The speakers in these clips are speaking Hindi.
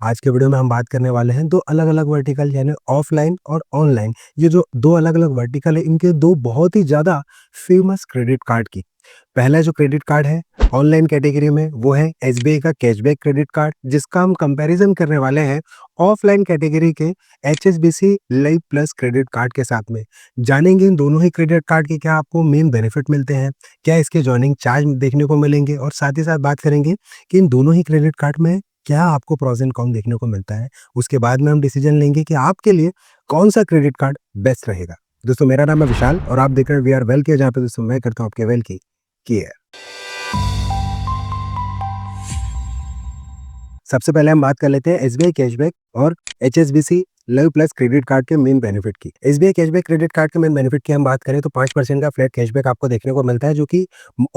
आज के वीडियो में हम बात करने वाले हैं दो अलग-अलग वर्टिकल यानी ऑफलाइन और ऑनलाइन। ये जो दो अलग-अलग वर्टिकल है इनके दो बहुत ही ज़्यादा फेमस क्रेडिट कार्ड की। पहला जो क्रेडिट कार्ड है ऑनलाइन कैटेगरी में वो है एसबीआई का कैशबैक क्रेडिट कार्ड, जिसका हम कंपैरिजन करने वाले हैं ऑफलाइन कैटेगरी के HSBC live plus credit card के साथ में। जानेंगे इन दोनों ही क्रेडिट कार्ड के क्या आपको मेन बेनिफिट मिलते हैं, क्या इसके जॉइनिंग चार्ज देखने को मिलेंगे, और साथ ही साथ बात करेंगे कि इन दोनों ही क्रेडिट कार्ड में क्या आपको प्रोस एंड कॉन देखने को मिलता है। उसके बाद में हम डिसीजन लेंगे कि आपके लिए कौन सा क्रेडिट कार्ड बेस्ट रहेगा। दोस्तों मेरा नाम है विशाल और आप देख रहे हैं वी आर वेल के, जहाँ पे दोस्तों मैं करता हूँ आपके वेल की केयर। सबसे पहले हम बात कर लेते हैं एसबीआई कैशबैक और HSBC live plus credit card के मेन बेनिफिट की। एसबीआई कैशबैक क्रेडिट कार्ड के मेन बेनिफिट की हम बात करें तो 5% का फ्लैट कैशबैक आपको देखने को मिलता है, जो कि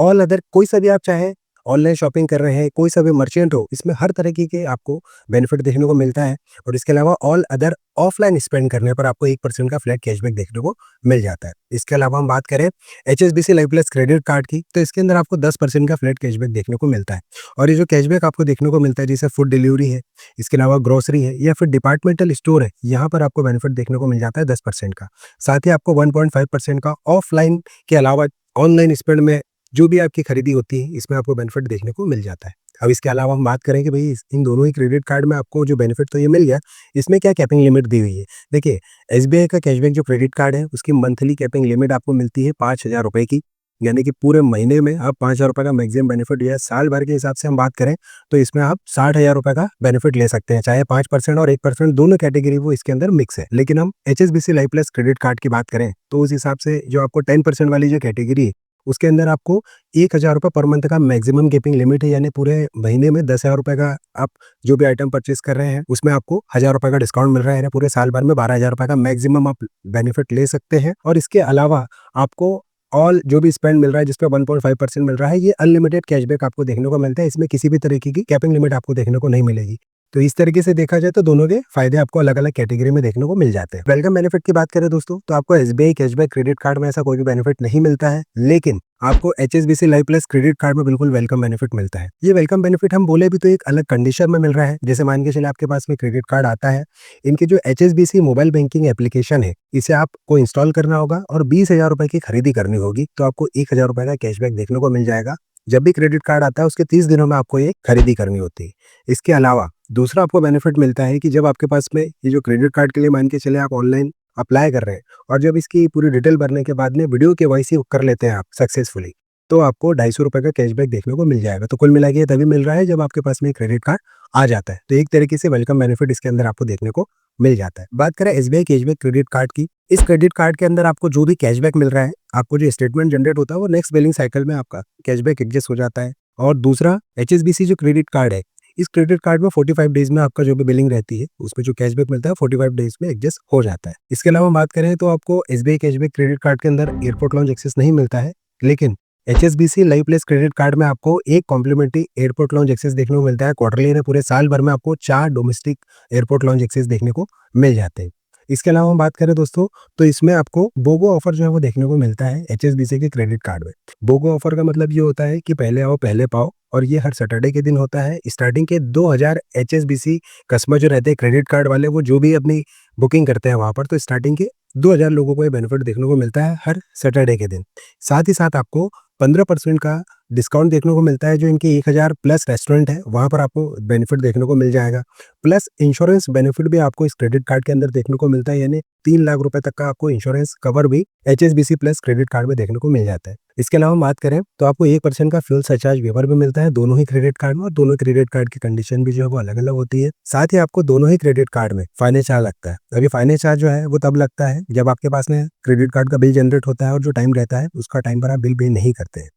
ऑल अदर कोई सा भी आप चाहे ऑनलाइन शॉपिंग कर रहे हैं, कोई सा भी मर्चेंट हो, इसमें हर तरह के आपको बेनिफिट देखने को मिलता है। और इसके अलावा ऑल अदर ऑफलाइन स्पेंड करने पर आपको 1% का फ्लैट कैशबैक देखने को मिल जाता है। इसके अलावा हम बात करें HSBC live plus credit card की, तो इसके अंदर आपको 10% का फ्लैट कैशबैक देखने को मिलता है। और ये जो कैशबैक आपको देखने को मिलता है, जैसे फूड डिलीवरी है, इसके अलावा ग्रोसरी है या फिर डिपार्टमेंटल स्टोर है, यहाँ पर आपको बेनिफिट देखने को मिल जाता है 10% का। साथ ही आपको 1.5% का ऑफलाइन के अलावा ऑनलाइन स्पेंड में जो भी आपकी खरीदी होती है, इसमें आपको बेनिफिट देखने को मिल जाता है। अब इसके अलावा हम बात करें कि भाई इन दोनों ही क्रेडिट कार्ड में आपको जो बेनिफिट तो ये मिल गया, इसमें क्या कैपिंग लिमिट दी हुई है। देखिए एसबीआई का कैशबैक जो क्रेडिट कार्ड है उसकी मंथली कैपिंग लिमिट आपको मिलती है 5,000 रुपए की, यानी कि पूरे महीने में आप 5,000 रुपए का मैक्सिमम बेनिफिट, या साल भर के हिसाब से हम बात करें तो इसमें आप 60,000 रुपए का बेनिफिट ले सकते हैं। चाहे 5% और 1% दोनों कैटेगरी वो इसके अंदर मिक्स है। लेकिन हम HSBC live plus credit card की बात करें तो उस हिसाब से जो आपको 10% वाली जो कैटेगरी है उसके अंदर आपको 1,000 रुपए पर मंथ का मैक्सिमम कीपिंग लिमिट है, यानी पूरे महीने में 10,000 रुपए का आप जो भी आइटम परचेस कर रहे हैं उसमें आपको 1,000 रुपए का डिस्काउंट मिल रहा है। पूरे साल भर में 12,000 रुपए का मैक्सिमम आप बेनिफिट ले सकते हैं। और इसके अलावा आपको ऑल जो भी स्पेंड मिल रहा है जिसपे 1.5% मिल रहा है, ये अनलिमिटेड कैशबैक आपको देखने को मिलता है। इसमें किसी भी तरीके की कैपिंग लिमिट आपको देखने को नहीं मिलेगी। तो इस तरीके से देखा जाए तो दोनों के फायदे आपको अलग अलग कैटेगरी में देखने को मिल जाते हैं। वेलकम बेनिफिट की बात करें दोस्तों तो आपको एसबीआई कैशबैक क्रेडिट कार्ड में ऐसा कोई भी बेनिफिट नहीं मिलता है, लेकिन आपको HSBC live plus credit card में बिल्कुल वेलकम बेनिफिट मिलता है। ये वेलकम बेनिफिट हम बोले भी तो एक अलग कंडीशन में मिल रहा है। जैसे मान के चले आपके पास में क्रेडिट कार्ड आता है, इनकी जो एचएसबीसी मोबाइल बैंकिंग एप्लीकेशन है इसे आपको इंस्टॉल करना होगा और 20,000 रुपए की खरीदी करनी होगी, तो आपको 1,000 रुपए का कैशबैक देखने को मिल जाएगा। जब भी क्रेडिट कार्ड आता है उसके 30 दिनों में आपको ये खरीदी करनी होती है। इसके अलावा दूसरा आपको बेनिफिट मिलता है कि जब आपके पास में ये जो क्रेडिट कार्ड के लिए मान के चले आप ऑनलाइन अप्लाई कर रहे हैं और जब इसकी पूरी डिटेल भरने के बाद में वीडियो केवाईसी कर लेते हैं आप सक्सेसफुली, तो आपको 250 रुपए का कैशबैक देखने को मिल जाएगा। तो कुल मिला के ये तभी मिल रहा है जब आपके पास में क्रेडिट कार्ड आ जाता है। तो एक तरीके से वेलकम बेनिफिट इसके अंदर आपको देखने को मिल जाता है। बात करें एसबीआई कैशबैक क्रेडिट कार्ड की, इस क्रेडिट कार्ड के अंदर आपको जो भी कैशबैक मिल रहा है, आपको जो स्टेटमेंट जनरेट होता है वो नेक्स्ट बिलिंग साइकिल में आपका कैशबैक एडजस्ट हो जाता है। और दूसरा एचएसबीसी जो क्रेडिट कार्ड है, इस क्रेडिट कार्ड में 45 डेज में आपका जो भी बिलिंग रहती है उसमें जो कैशबैक मिलता है 45 डेज में एडजस्ट हो जाता है। इसके अलावा बात करें तो आपको एसबीआई कैशबैक क्रेडिट कार्ड के अंदर एयरपोर्ट लॉन्च एक्सेस नहीं मिलता है, लेकिन HSBC live plus credit card में आपको एक कॉम्प्लीमेंट्री एयरपोर्ट लॉन्च एक्सेस देखने को मिलता है क्वार्टरली, यानी पूरे साल भर में आपको 4 डोमेस्टिक एयरपोर्ट लॉन्च एक्सेस देखने को मिल जाते हैं। इसके अलावा हम बात करें दोस्तों तो इसमें आपको बोगो ऑफर जो है वो देखने को मिलता है एचएसबीसी के क्रेडिट कार्ड में। बोगो ऑफर का मतलब ये होता है कि पहले आओ पहले पाओ, और ये हर सैटरडे के दिन होता है। स्टार्टिंग के 2,000 एचएसबीसी कस्टमर जो रहते हैं क्रेडिट कार्ड वाले, वो जो भी अपनी बुकिंग करते हैं वहां पर, तो स्टार्टिंग के 2,000 लोगों को ये बेनिफिट देखने को मिलता है हर सैटरडे के दिन। साथ ही साथ आपको 15% का डिस्काउंट देखने को मिलता है, जो इनके 1,000 प्लस रेस्टोरेंट है वहां पर आपको बेनिफिट देखने को मिल जाएगा। प्लस इंश्योरेंस बेनिफिट भी आपको इस क्रेडिट कार्ड के अंदर देखने को मिलता है, यानी 3 लाख रुपए तक का आपको इंश्योरेंस कवर भी एचएसबीसी प्लस क्रेडिट कार्ड में देखने को मिल जाता है। इसके अलावा बात करें तो आपको 1% का फ्यूल सरचार्ज वेवर भी मिलता है दोनों ही क्रेडिट कार्ड में, और दोनों क्रेडिट कार्ड की कंडीशन भी जो है वो अलग अलग होती है। साथ ही आपको दोनों ही क्रेडिट कार्ड में फाइनेंस चार्ज लगता है। अभी फाइनेंस चार्ज जो है वो तब लगता है जब आपके पास में क्रेडिट कार्ड का बिल जनरेट होता है और जो टाइम रहता है उसका टाइम पर आप बिल पे नहीं करते हैं।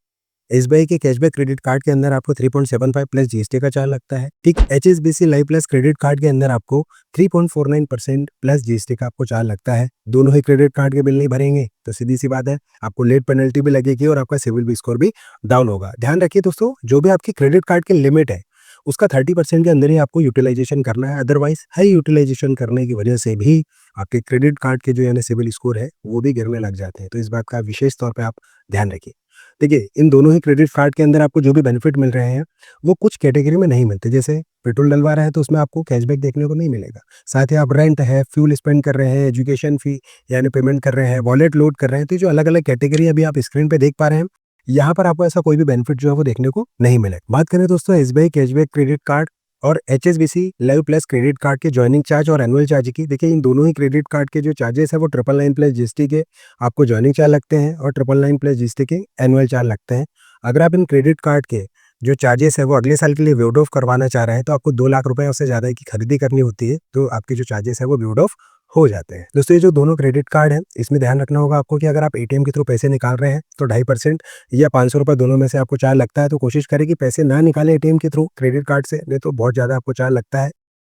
एसबीआई के कैशबैक क्रेडिट कार्ड के अंदर आपको 3.75 प्लस जीएसटी का चार्ज लगता है। ठीक HSBC live plus credit card के अंदर आपको 3.49% प्लस जीएसटी का आपको चार्ज लगता है। दोनों ही क्रेडिट कार्ड के बिल नहीं भरेंगे तो सीधी सी बात है आपको लेट पेनल्टी भी लगेगी और आपका सिविल भी स्कोर भी डाउन होगा। ध्यान रखिए दोस्तों, जो भी आपकी क्रेडिट कार्ड की लिमिट है उसका 30% के अंदर ही आपको यूटिलाइजेशन करना है, अदरवाइज हाई यूटिलाइजेशन करने की वजह से भी आपके क्रेडिट कार्ड के जो यानी सिविल स्कोर है वो भी गिरने लग जाते हैं। तो इस बात का विशेष तौर पर आप ध्यान रखिए। देखिए, इन दोनों ही क्रेडिट कार्ड के अंदर आपको जो भी बेनिफिट मिल रहे हैं, वो कुछ कैटेगरी में नहीं मिलते। जैसे पेट्रोल डलवा रहे हैं तो उसमें आपको कैशबैक देखने को नहीं मिलेगा। साथ ही आप रेंट है, फ्यूल स्पेंड कर रहे हैं, एजुकेशन फी यानी पेमेंट कर रहे हैं, वॉलेट लोड कर रहे हैं, तो ये जो अलग-अलग कैटेगरी अभी आप स्क्रीन पे देख पा रहे हैं, यहाँ पर आपको ऐसा कोई भी बेनिफिट जो है वो देखने को नहीं मिलेगा। बात करें दोस्तों एसबीआई कैशबैक क्रेडिट कार्ड और HSBC live plus credit card के जॉइनिंग चार्ज और एनुअल चार्ज की, देखिए इन दोनों ही क्रेडिट कार्ड के जो चार्जेस है वो 999 प्लस जीएसटी के आपको जॉइनिंग चार्ज लगते हैं और 999 प्लस जीएसटी के एनुअल चार्ज लगते हैं। अगर आप इन क्रेडिट कार्ड के जो चार्जेस है वो अगले साल के लिए वेव ऑफ करवाना चाह रहे हैं तो आपको 2 लाख रुपए उससे ज़्यादा की खरीदी करनी होती है, तो आपके जो चार्जेस है वो वेव ऑफ हो जाते हैं। दोस्तों ये जो दोनों क्रेडिट कार्ड है इसमें ध्यान रखना होगा आपको कि अगर आप एटीएम के थ्रू पैसे निकाल रहे हैं तो 2.5% या 500 रुपये दोनों में से आपको चार्ज लगता है, तो कोशिश करें कि पैसे ना निकालें एटीएम के थ्रू क्रेडिट कार्ड से, नहीं तो बहुत ज़्यादा आपको चार्ज लगता है।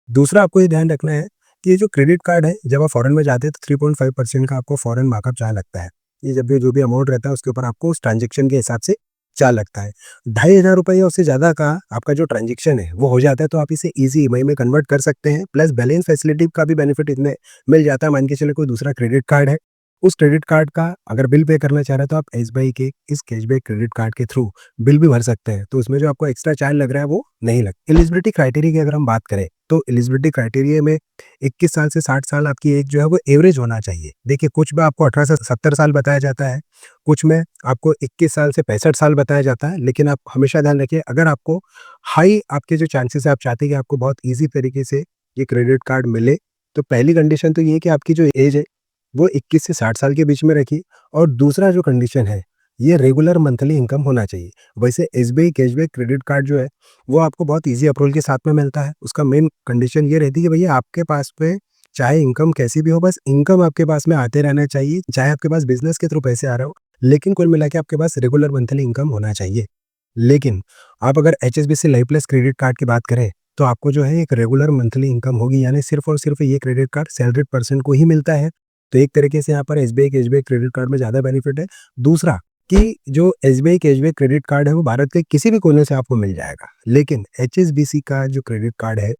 दूसरा आपको ये ध्यान रखना है कि ये जो क्रेडिट कार्ड है जब आप फॉरेन में जाते हैं तो 3.5% का आपको फॉरेन मार्कअप चार्ज लगता है। ये जब भी जो भी अमाउंट रहता है उसके ऊपर आपको उस ट्रांजेक्शन के हिसाब से चार्ज लगता है। 2,500 या उससे ज़्यादा का आपका जो ट्रांजेक्शन है वो हो जाता है तो आप इसे ईज़ी ईएमआई में कन्वर्ट कर सकते हैं, प्लस बैलेंस फैसिलिटी का भी बेनिफिट इसमें मिल जाता है। मान के चलिए कोई दूसरा क्रेडिट कार्ड है, उस क्रेडिट कार्ड का अगर बिल पे करना चाह रहे हैं तो आप एसबीआई के इस कैशबैक क्रेडिट कार्ड के थ्रू बिल भी भर सकते हैं, तो उसमें जो आपको एक्स्ट्रा चार्ज लग रहा है वो नहीं लगता। एलिजिबिलिटी क्राइटेरिया की अगर हम बात करें तो एलिजिबिलिटी क्राइटेरिया में 21 साल से 60 साल आपकी एज जो है वो एवरेज होना चाहिए। देखिए कुछ में आपको 18 से 70 साल बताया जाता है, कुछ में आपको 21 साल से 65 साल बताया जाता है, लेकिन आप हमेशा ध्यान रखिए अगर आपको हाई आपके जो चांसेस है, आप चाहते हैं कि आपको बहुत ईज़ी तरीके से ये क्रेडिट कार्ड मिले, तो पहली कंडीशन तो ये है कि आपकी जो एज है वो 21 से 60 साल के बीच में रखिए और दूसरा जो कंडीशन है, ये रेगुलर मंथली इनकम होना चाहिए। वैसे एसबीआई कैशबैक क्रेडिट कार्ड जो है, वो आपको बहुत ईज़ी अप्रूवल के साथ में मिलता है। उसका मेन कंडीशन ये रहती है कि भैया आपके पास में चाहे इनकम कैसी भी हो, बस इनकम आपके पास में आते रहना चाहिए, चाहे आपके पास बिज़नेस के थ्रू पैसे आ रहे हो, लेकिन कुल मिला के आपके पास रेगुलर मंथली इनकम होना चाहिए। लेकिन आप अगर HSBC live plus credit card की बात करें, तो आपको जो है एक रेगुलर मंथली इनकम होगी, यानी सिर्फ़ और सिर्फ़ ये क्रेडिट कार्ड सैलरीड पर्सन को ही मिलता है। तो एक तरीके से यहाँ पर एसबीआई कैशबैक क्रेडिट कार्ड में ज़्यादा बेनिफिट है। दूसरा कि जो एसबीआई कैशबैक क्रेडिट कार्ड है वो भारत के किसी भी कोने से आपको मिल जाएगा। लेकिन एचएसबीसी का जो क्रेडिट कार्ड है,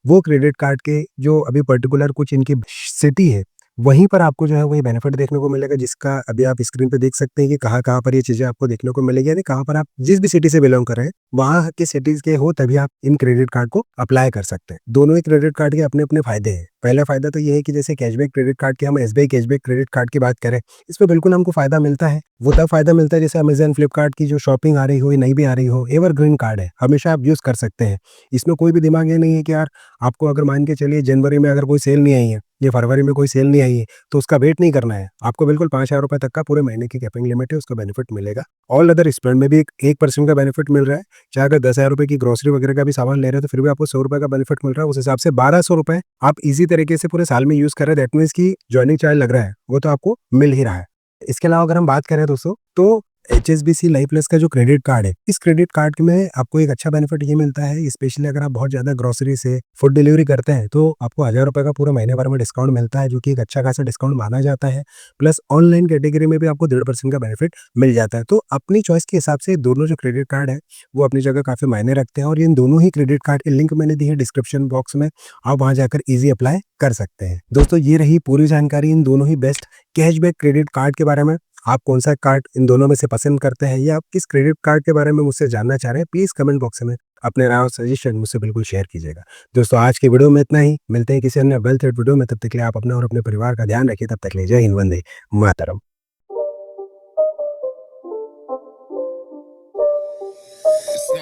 वो क्रेडिट कार्ड के जो अभी पर्टिकुलर कुछ इनकी सिटी है, वहीं पर आपको जो है वही बेनिफिट देखने को मिलेगा, जिसका अभी आप स्क्रीन पे देख सकते हैं कि कहाँ-कहाँ पर ये चीज़ें आपको देखने को मिलेगी, यानी कहाँ पर आप जिस भी सिटी से बिलॉन्ग कर रहे हैं, वहाँ के सिटीज़ के हो तभी आप इन क्रेडिट कार्ड को अप्लाई कर सकते हैं। दोनों ही क्रेडिट कार्ड के अपने-अपने फ़ायदे हैं। पहला फ़ायदा तो ये है कि जैसे कैशबैक क्रेडिट कार्ड की हम एसबीआई कैशबैक क्रेडिट कार्ड की बात करें, इसमें बिल्कुल हमको फ़ायदा मिलता है। वो तब फ़ायदा मिलता है जैसे अमेज़न, फ्लिपकार्ट की जो शॉपिंग आ रही हो या नहीं भी आ रही हो, एवरग्रीन कार्ड है, हमेशा आप यूज़ कर सकते हैं। इसमें कोई भी दिमाग ये नहीं है कि यार आपको अगर मान के चलिए जनवरी में अगर कोई सेल नहीं आई है या फरवरी में कोई सेल नहीं आई है, तो उसका वेट नहीं करना है। आपको बिल्कुल ₹5,000 तक का पूरे महीने की कैपिंग लिमिट है, उसका बेनिफिट मिलेगा। ऑल अदर स्पेंड में भी एक 1% का बेनिफिट मिल रहा है। चाहे अगर ₹10,000 की ग्रोसरी वगैरह का भी सामान ले रहे हो तो फिर भी आपको ₹100 का बेनिफिट मिल रहा है। उस हिसाब से ₹1,200 आप ईज़ी तरीके से पूरे साल में यूज़ कर रहे हैं, दैट मीन्स कि जॉइनिंग चार्ज लग रहा है, वो तो आपको मिल ही रहा है। इसके अलावा अगर हम बात करें दोस्तों, तो एचएसबीसी लाइव प्लस का जो क्रेडिट कार्ड है, इस क्रेडिट कार्ड में आपको एक अच्छा बेनिफिट ये मिलता है, स्पेशली अगर आप बहुत ज़्यादा ग्रोसरी से फूड डिलीवरी करते हैं, तो आपको ₹1,000 का पूरा महीने भर में डिस्काउंट मिलता है, जो कि एक अच्छा खासा डिस्काउंट माना जाता है। प्लस ऑनलाइन कैटेगरी में भी आपको 1.5% का बेनिफिट मिल जाता है। तो अपनी चॉइस के हिसाब से दोनों जो क्रेडिट कार्ड है, वो अपनी जगह काफ़ी मायने रखते हैं और इन दोनों ही क्रेडिट कार्ड की लिंक मैंने दी है डिस्क्रिप्शन बॉक्स में, आप वहाँ जाकर ईज़ी अप्लाई कर सकते हैं। दोस्तों ये रही पूरी जानकारी इन दोनों ही बेस्ट कैशबैक क्रेडिट कार्ड के बारे में। आप कौन-सा कार्ड इन दोनों में से पसंद करते हैं या आप किस क्रेडिट कार्ड के बारे में मुझसे जानना चाह रहे हैं, प्लीज़ कमेंट बॉक्स में अपने राय और सजेशन मुझसे बिल्कुल शेयर कीजिएगा। दोस्तों आज की वीडियो में इतना ही, मिलते हैं किसी अन्य वेल सेट वीडियो में, तब तक के लिए आप अपना और अपने परिवार का ध्यान रखिए। तब तक के लिए जय हिंद, वंदे मातरम।